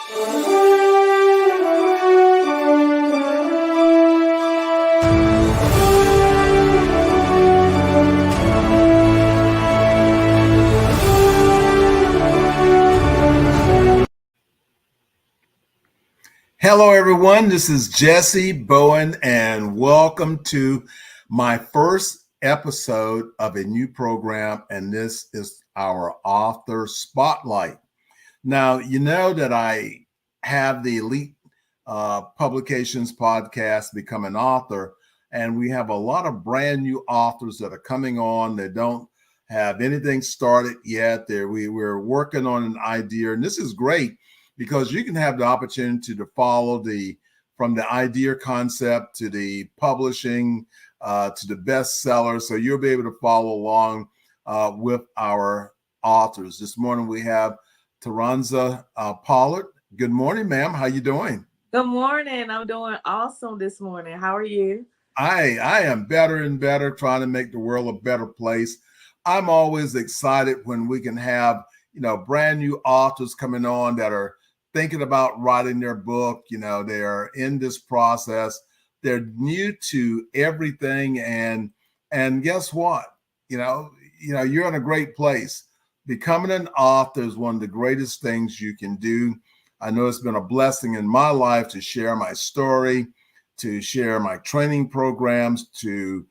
Hello, everyone. This is Jessie Bowen, and welcome to my first episode of a new program, and this is our Author Spotlight. Now, you know that I have the Elite Publications podcast, Become an Author, and we have a lot of brand new authors that are coming on. They don't have anything started yet. We're working on an idea, and this is great because you can have the opportunity to follow from the idea concept to the publishing to the bestseller. So you'll be able to follow along with our authors. This morning we have Tyronsa Pollard. Good morning, ma'am. How you doing? Good morning. I'm doing awesome this morning. How are you? I am better and better, trying to make the world a better place. I'm always excited when we can have, brand new authors coming on that are thinking about writing their book. They're in this process. They're new to everything. And guess what? You're in a great place. Becoming an author is one of the greatest things you can do. I know it's been a blessing in my life to share my story, to share my training programs, to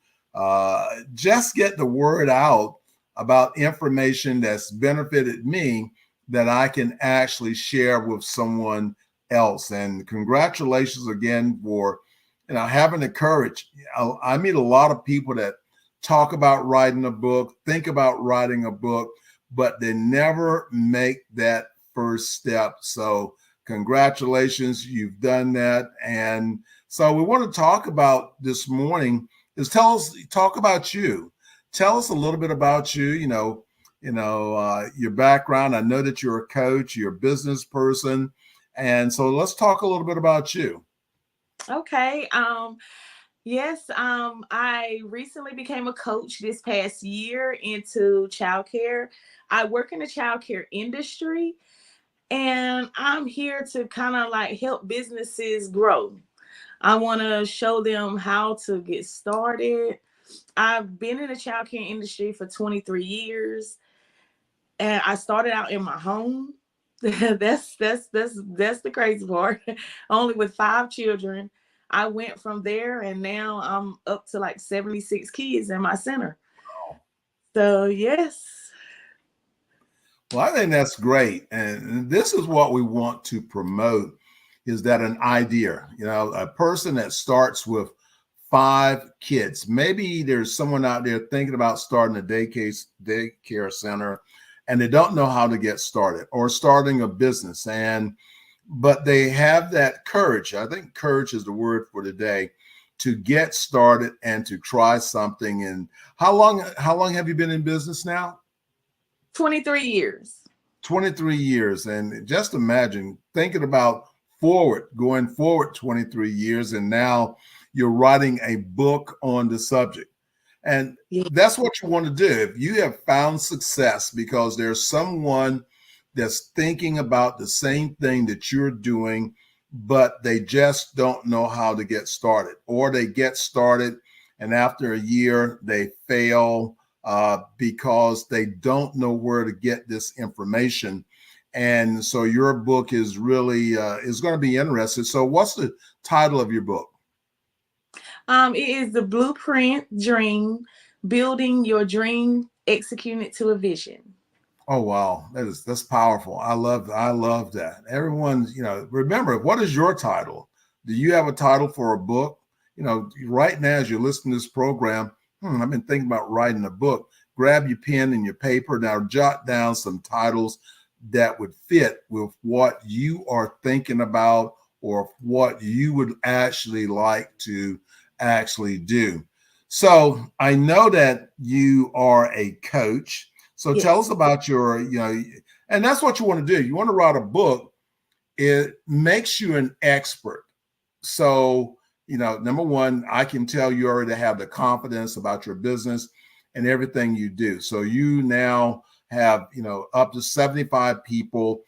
just get the word out about information that's benefited me that I can actually share with someone else. And congratulations again for, having the courage. I meet a lot of people that talk about writing a book, think about writing a book, but they never make that first step. So congratulations, you've done that. And so we want to talk about this morning is talk about you. Tell us a little bit about you, your background. I know that you're a coach, you're a business person. And so let's talk a little bit about you. Okay. Yes. I recently became a coach this past year into childcare. I work in the childcare industry, and I'm here to kind of help businesses grow. I want to show them how to get started. I've been in the childcare industry for 23 years. And I started out in my home. That's the crazy part. Only with 5 children. I went from there, and now I'm up to 76 kids in my center. Wow. So yes. Well, I think that's great. And this is what we want to promote, is that an idea, a person that starts with 5 kids. Maybe there's someone out there thinking about starting a daycare center, and they don't know how to get started, or starting a business. But they have that courage. I think courage is the word for today, to get started and to try something. And how long have you been in business now? 23 years. 23 years. And just imagine thinking about going forward 23 years. And now you're writing a book on the subject. And that's what you want to do. If you have found success because there's someone that's thinking about the same thing that you're doing, but they just don't know how to get started, or they get started and after a year they fail because they don't know where to get this information. And so your book is really is going to be interesting. So what's the title of your book? It is The Blueprint Dream, Building Your Dream, Executing It to a Vision. Oh, wow. That's powerful. I love that. Everyone, remember, what is your title? Do you have a title for a book? Right now, as you're listening to this program, I've been thinking about writing a book. Grab your pen and your paper. Now jot down some titles that would fit with what you are thinking about, or what you would actually like to actually do. So I know that you are a coach. So Yes. Tell us about your, and that's what you want to do. You want to write a book. It makes you an expert. So, number one, I can tell you already have the confidence about your business and everything you do. So you now have, up to 75 people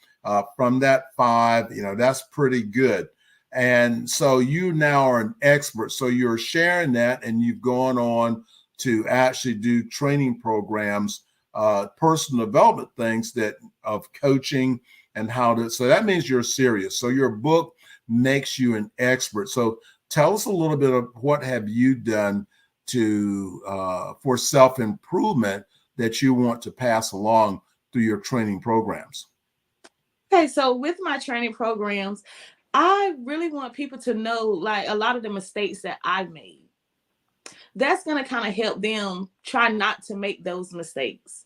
from that 5, that's pretty good. And so you now are an expert. So you're sharing that, and you've gone on to actually do training programs, personal development things of coaching and how to. So that means you're serious. So your book makes you an expert. So tell us a little bit of what have you done for self-improvement that you want to pass along through your training programs. Okay, so with my training programs, I really want people to know like a lot of the mistakes that I've made. That's going to kind of help them try not to make those mistakes.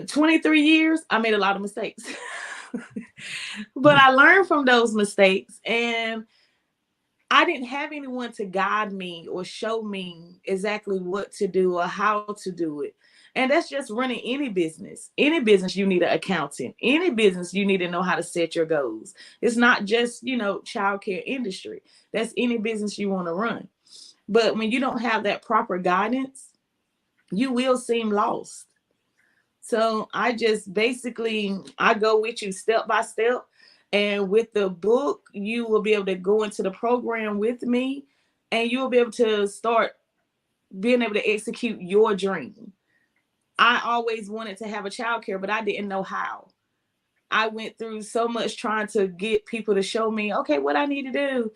23 years, I made a lot of mistakes. But I learned from those mistakes, and I didn't have anyone to guide me or show me exactly what to do or how to do it. And that's just running any business. Any business, you need an accountant. Any business, you need to know how to set your goals. It's not just, childcare industry. That's any business you want to run. But when you don't have that proper guidance, you will seem lost. So I just I go with you step by step. And with the book, you will be able to go into the program with me, and you will be able to start being able to execute your dream. I always wanted to have a childcare, but I didn't know how. I went through so much trying to get people to show me, okay, what I need to do,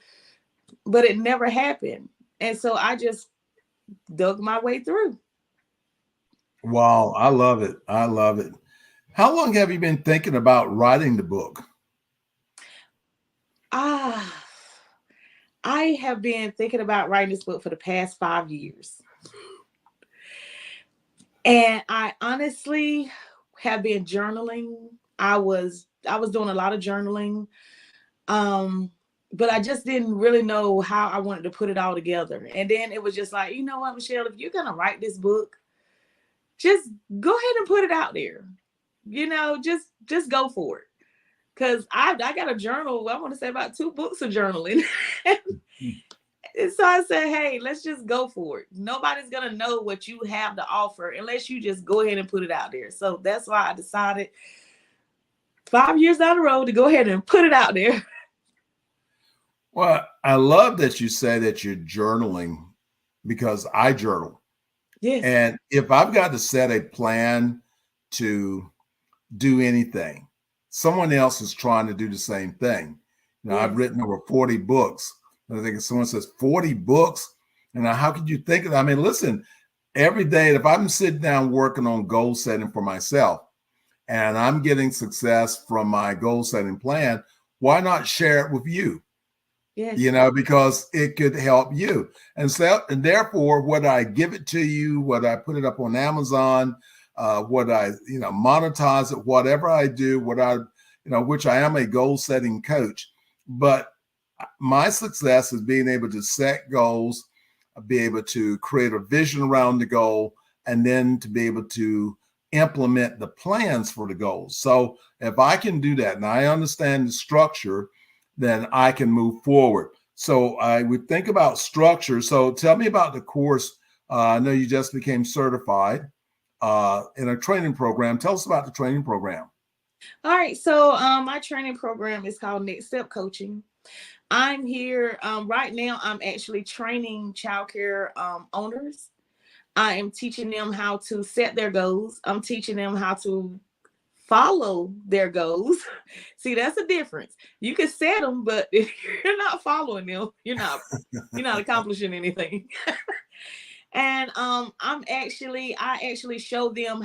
but it never happened. And so I just dug my way through. Wow, I love it. I love it. How long have you been thinking about writing the book? I have been thinking about writing this book for the past 5 years. And I honestly have been journaling. I was doing a lot of journaling. But I just didn't really know how I wanted to put it all together. And then it was just like, you know what, Michelle, if you're going to write this book, just go ahead and put it out there. Just go for it. Because I got a journal, I want to say about 2 books of journaling. And so I said, hey, let's just go for it. Nobody's going to know what you have to offer unless you just go ahead and put it out there. So that's why I decided 5 years down the road to go ahead and put it out there. Well, I love that you say that you're journaling, because I journal. Yes. And if I've got to set a plan to do anything, someone else is trying to do the same thing. Yes. I've written over 40 books. I think if someone says 40 books, and how could you think of that? I mean, listen, every day, if I'm sitting down working on goal setting for myself and I'm getting success from my goal setting plan, why not share it with you? Yes. Because it could help you. And therefore, whether I give it to you, whether I put it up on Amazon, whether I, monetize it, whatever I do, which I am a goal setting coach, but my success is being able to set goals, be able to create a vision around the goal, and then to be able to implement the plans for the goals. So if I can do that and I understand the structure, then I can move forward. So we think about structure. So tell me about the course. I know you just became certified in a training program. Tell us about the training program. All right. So my training program is called Next Step Coaching. I'm here right now. I'm actually training childcare owners. I am teaching them how to set their goals. I'm teaching them how to follow their goals. See, that's a difference. You can set them, but if you're not following them, you're not accomplishing anything. And I actually show them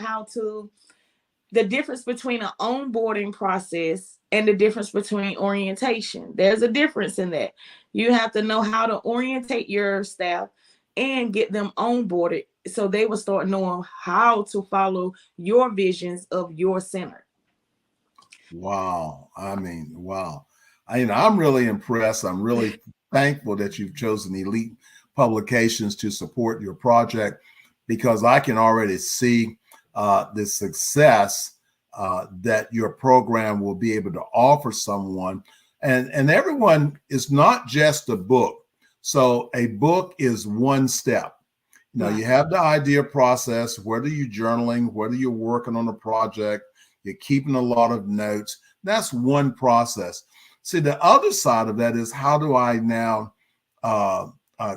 the difference between an onboarding process and the difference between orientation. There's a difference in that. You have to know how to orientate your staff and get them onboarded so they will start knowing how to follow your visions of your center. Wow. I mean, wow. I'm really impressed. I'm really thankful that you've chosen Elite Publications to support your project, because I can already see the success that your program will be able to offer someone. And everyone is not just a book. So a book is one step. You have the idea process, whether you're journaling, whether you're working on a project, you're keeping a lot of notes. That's one process. See, the other side of that is, how do I now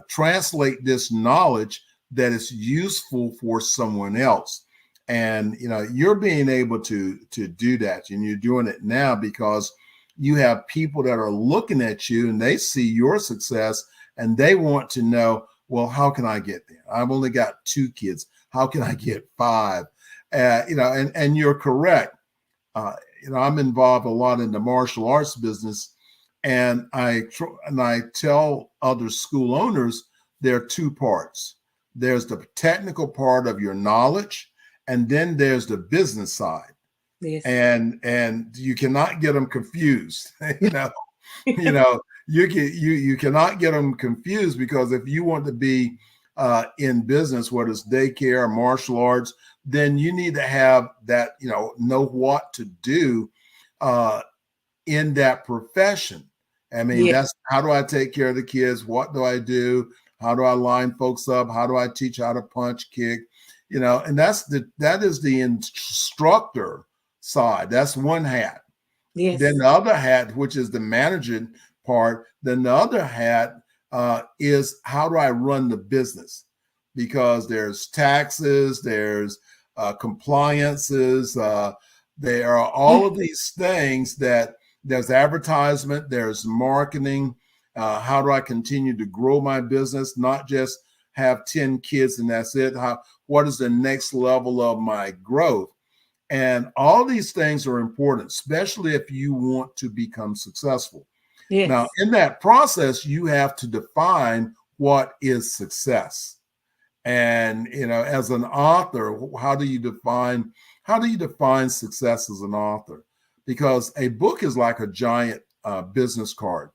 translate this knowledge that is useful for someone else? And you're being able to do that, and you're doing it now because you have people that are looking at you and they see your success and they want to know, well, how can I get there? I've only got 2 kids. How can I get 5? And you're correct. I'm involved a lot in the martial arts business, and I tell other school owners there are 2 parts. There's the technical part of your knowledge, and then there's the business side. Yes. And you cannot get them confused. You cannot get them confused, because if you want to be in business, whether it's daycare or martial arts, then you need to have that, know what to do in that profession. I mean, that's, how do I take care of the kids? What do I do? How do I line folks up? How do I teach how to punch, kick? And that is the instructor side. That's one hat. Yes. Then the other hat, which is the managing part, then the other hat is, how do I run the business? Because there's taxes, there's compliances, there are all of these things that there's advertisement, there's marketing. How do I continue to grow my business? Not just have 10 kids and that's it. What is the next level of my growth? And all these things are important, especially if you want to become successful. Yes. Now, in that process, you have to define what is success. And, as an author, how do you define success as an author? Because a book is like a giant business card.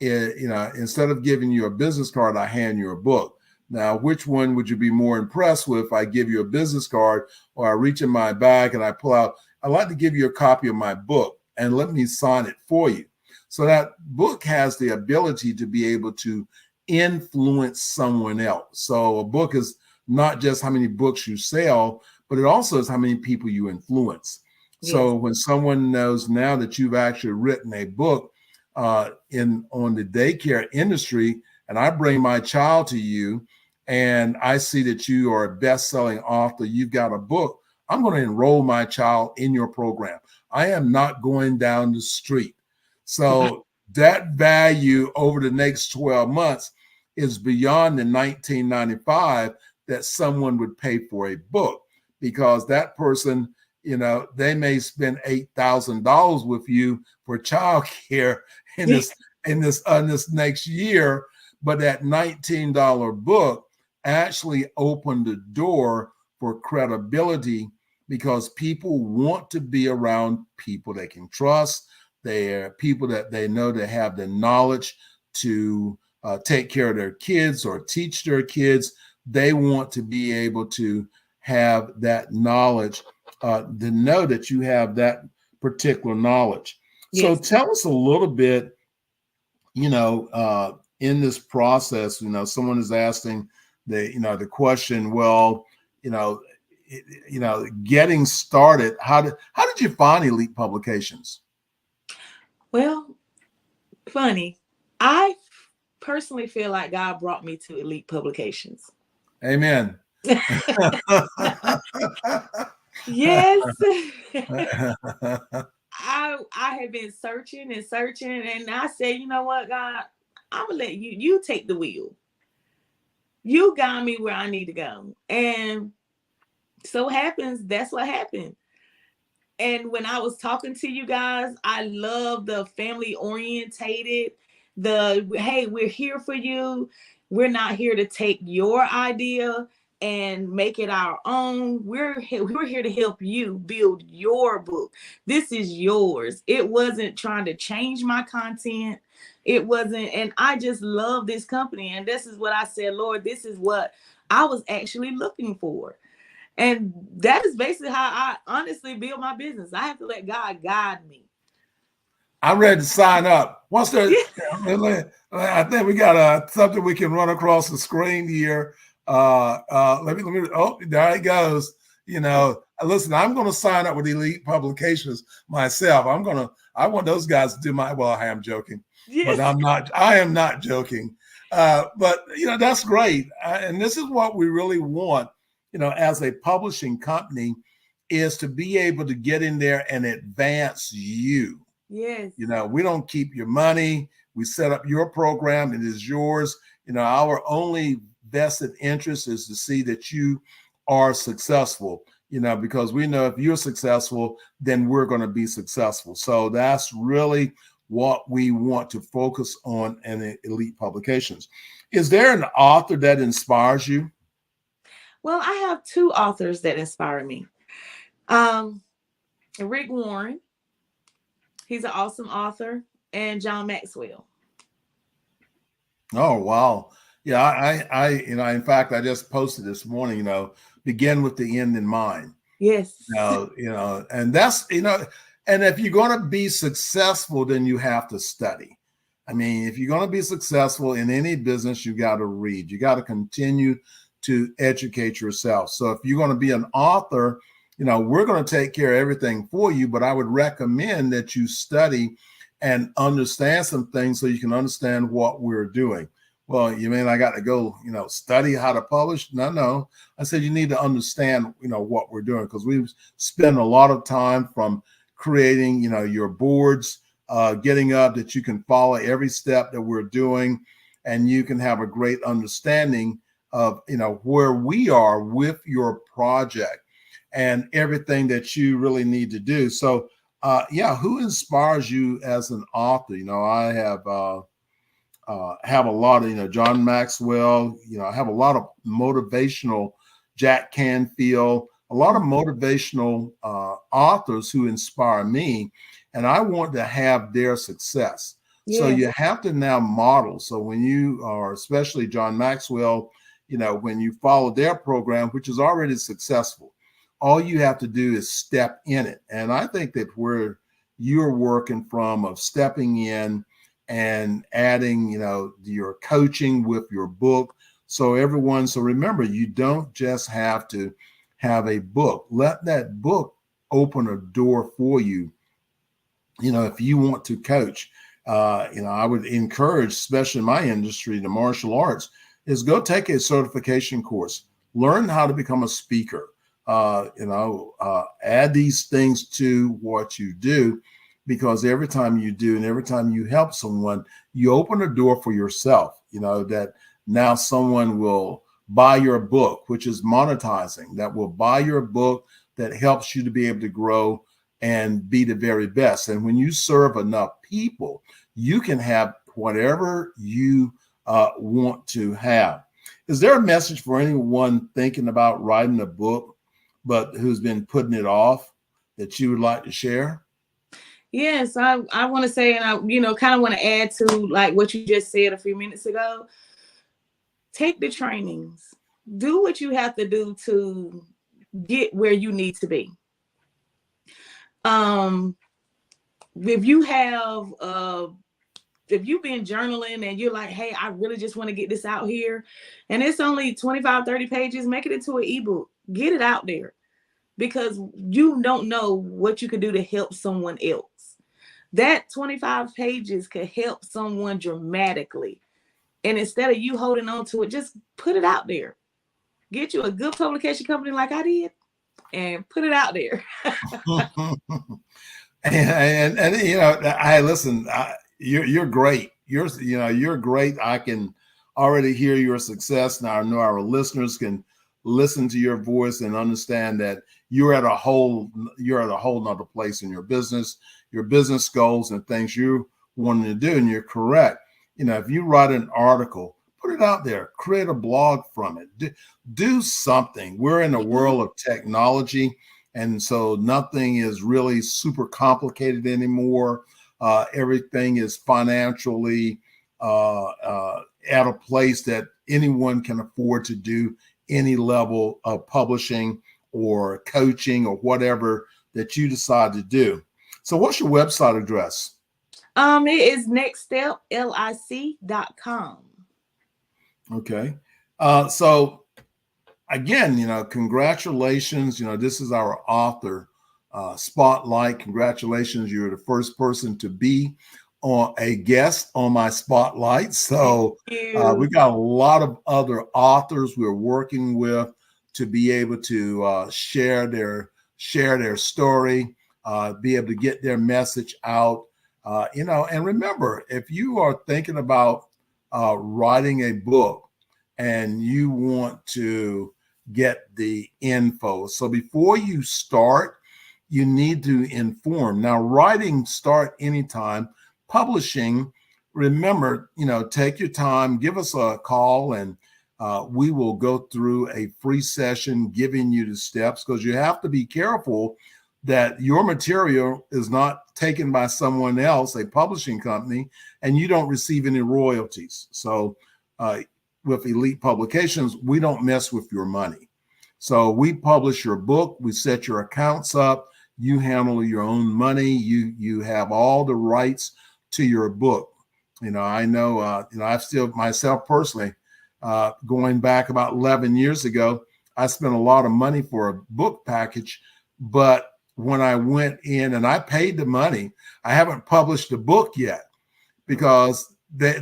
Instead of giving you a business card, I hand you a book. Now, which one would you be more impressed with? If I give you a business card, or I reach in my bag and I pull out, I'd like to give you a copy of my book and let me sign it for you. So that book has the ability to be able to influence someone else. So a book is not just how many books you sell, but it also is how many people you influence. Yes. So when someone knows now that you've actually written a book on the daycare industry, and I bring my child to you, and I see that you are a best-selling author, you've got a book, I'm going to enroll my child in your program. I am not going down the street. So that value over the next 12 months is beyond the $19.95 that someone would pay for a book, because that person, they may spend $8,000 with you for childcare in this next year, but that $19 book actually opened the door for credibility, because people want to be around people they can trust. They're people that they know that have the knowledge to take care of their kids or teach their kids. They want to be able to have that knowledge, to know that you have that particular knowledge. Yes. So tell us a little bit, in this process, someone is asking the question, well, getting started, how did you find Elite Publications? Well, funny. I personally feel like God brought me to Elite Publications. Amen. Yes. I have been searching and searching, and I said, you know what, God, I'm gonna let you take the wheel. You got me where I need to go. And so happens, that's what happened. And when I was talking to you guys, I love the family orientated, hey, we're here for you. We're not here to take your idea and make it our own. We're here to help you build your book. This is yours. It wasn't trying to change my content. It wasn't, and I just love this company. And this is what I said, Lord, this is what I was actually looking for. And that is basically how I honestly build my business. I have to let God guide me. I'm ready to sign up. What's the? I think we got something we can run across the screen here. Let me. Oh, there it goes. Listen, I'm going to sign up with Elite Publications myself. I want those guys to do I am joking, but Yes. I am not joking. But that's great. And this is what we really want, as a publishing company, is to be able to get in there and advance you. Yes. We don't keep your money. We set up your program. It is yours. Our only vested interest is to see that you are successful, because we know if you're successful, then we're going to be successful. So that's really what we want to focus on in Elite Publications. Is there an author that inspires you? Well, I have two authors that inspire me. Rick Warren, he's an awesome author, and John Maxwell. Oh, wow. Yeah, I in fact, I just posted this morning, begin with the end in mind. Yes. And that's, and if you're going to be successful, then you have to study. I mean, if you're going to be successful in any business, you got to read. You got to continue to educate yourself. So if you're going to be an author, we're going to take care of everything for you, but I would recommend that you study and understand some things so you can understand what we're doing. Well, you mean I got to go, study how to publish? No. I said you need to understand, what we're doing, because we've spent a lot of time from creating, your boards, getting up that you can follow every step that we're doing, and you can have a great understanding of, where we are with your project and everything that you really need to do. So, who inspires you as an author? I have a lot of, John Maxwell, I have a lot of motivational, Jack Canfield, a lot of motivational authors who inspire me, and I want to have their success. Yeah. So you have to now model. So when you are, especially John Maxwell, when you follow their program, which is already successful, all you have to do is step in it. And I think that where you're working from of stepping in and adding, your coaching with your book. So remember, you don't just have to have a book. Let that book open a door for you. If you want to coach, I would encourage, especially in my industry, the martial arts, is go take a certification course, learn how to become a speaker, add these things to what you do. Because every time you do and every time you help someone, you open a door for yourself, that now someone will buy your book, which is monetizing, that will buy your book, that helps you to be able to grow and be the very best. And when you serve enough people, you can have whatever you want to have. Is there a message for anyone thinking about writing a book, but who's been putting it off, that you would like to share? Yes, I want to say, and I, kind of want to add to like what you just said a few minutes ago. Take the trainings. Do what you have to do to get where you need to be. If you have, if you've been journaling and you're like, hey, I really just want to get this out here, and it's only 25, 30 pages, make it into an ebook. Get it out there, because you don't know what you could do to help someone else. That 25 pages could help someone dramatically. And instead of you holding on to it, just put it out there. Get you a good publication company like I did and put it out there. and I listen, you're great. You're great. I can already hear your success. Now I know our listeners can listen to your voice and understand that you're at a whole nother place in your business goals and things you wanting to do. And you're correct. If you write an article, put it out there, create a blog from it, do something. We're in a world of technology. And so nothing is really super complicated anymore. Everything is financially at a place that anyone can afford to do any level of publishing or coaching or whatever that you decide to do. So what's your website address? It is nextsteplic.com. Okay. So again, congratulations. This is our author spotlight. Congratulations. You're the first person to be on a guest on my spotlight. So we got a lot of other authors we're working with to be able to share their story, be able to get their message out. And remember, if you are thinking about writing a book and you want to get the info, so before you start, you need to inform. Now, writing, start anytime. Publishing, remember, take your time, give us a call, and we will go through a free session giving you the steps, because you have to be careful that your material is not taken by someone else, a publishing company, and you don't receive any royalties. So with Elite Publications, we don't mess with your money. So we publish your book, we set your accounts up, you handle your own money, you have all the rights to your book. I know, I've still myself personally, going back about 11 years ago, I spent a lot of money for a book package, but when I went in and I paid the money, I haven't published the book yet because they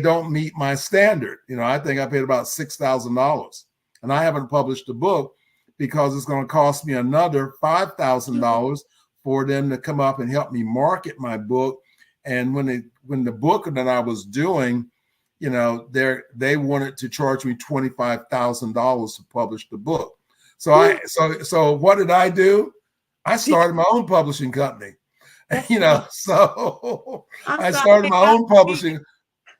don't meet my standard. I think I paid about $6,000, and I haven't published the book because it's going to cost me another $5,000 for them to come up and help me market my book. And when the book that I was doing, they wanted to charge me $25,000 to publish the book. So what did I do? I started my own publishing company. So I started my own publishing.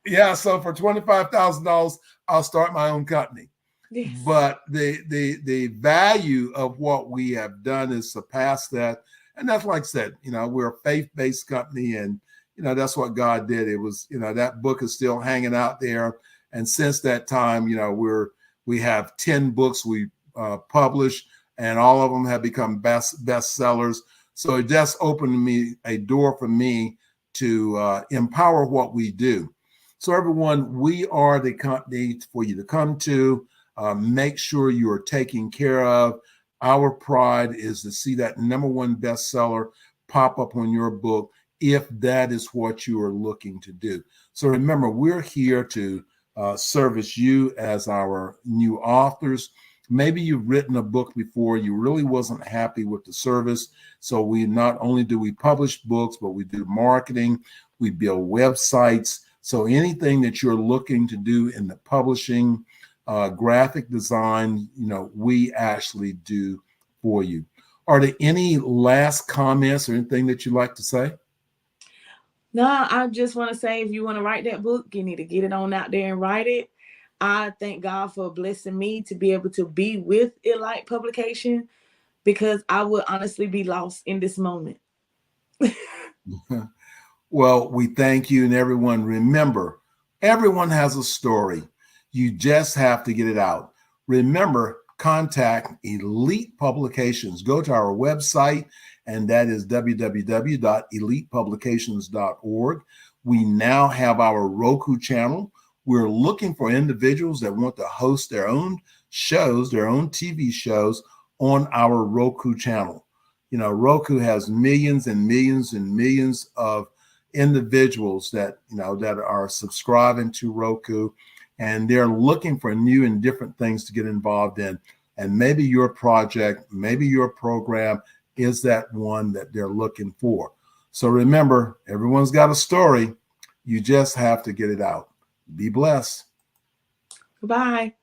Yeah, so for $25,000, I'll start my own company. Yes. But the value of what we have done is surpassed that. And that's, like I said, we're a faith-based company, and that's what God did. It was, that book is still hanging out there. And since that time, we have 10 books we published, and all of them have become bestsellers. So it just opened me a door for me to empower what we do. So everyone, we are the company for you to come to. Make sure you are taken care of. Our pride is to see that #1 bestseller pop up on your book, if that is what you are looking to do. So remember, we're here to service you as our new authors. Maybe you've written a book before, you really wasn't happy with the service. So we not only do we publish books, but we do marketing, we build websites. So anything that you're looking to do in the publishing, graphic design, we actually do for you. Are there any last comments or anything that you'd like to say? No, I just want to say, if you want to write that book, you need to get it on out there and write it. I thank God for blessing me to be able to be with Elite Publication, because I would honestly be lost in this moment. Well, we thank you, and everyone, remember, everyone has a story. You just have to get it out. Remember, contact Elite Publications. Go to our website, and that is www.elitepublications.org. We now have our Roku channel. We're looking for individuals that want to host their own shows, their own TV shows on our Roku channel. Roku has millions and millions and millions of individuals that are subscribing to Roku, and they're looking for new and different things to get involved in. And maybe your project, maybe your program is that one that they're looking for. So remember, everyone's got a story. You just have to get it out. Be blessed. Goodbye.